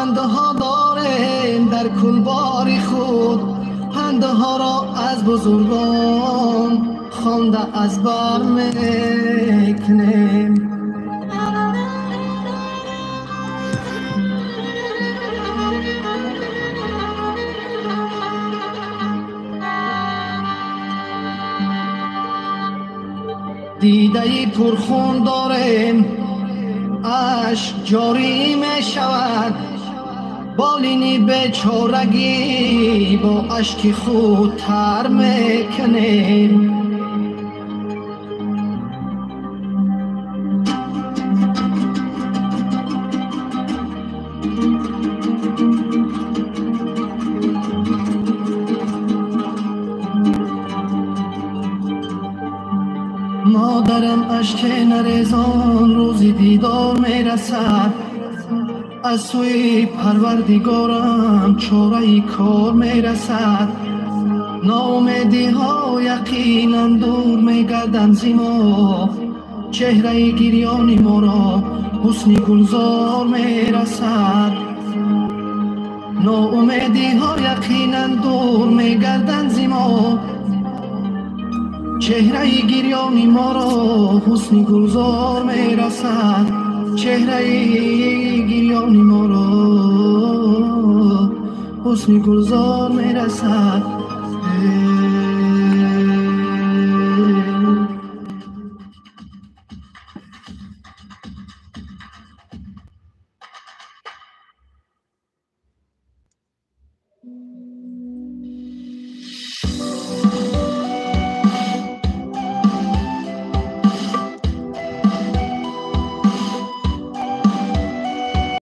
خنده ها داریم در کلبار خود، خنده ها را از بزرگان خوانده از بر میکنیم. دیده پرخون داریم اش جاری می شود، بالین بیچارگی با اشک خود تر میکنیم. مادرم اشک نریزان روزی دیدار میرسد، از سوی پروردگارم چاره کار میرسد. ناامیدی ها یقینا دور میگردند ز ما، چهره گریان ما را حسن گلزار میرسد. ناامیدی ها یقینا دور میگردند ز ما، چهره گریان ما را حسن گلزار میرسد. چهره گریان ما را حسن گلزار میرسد.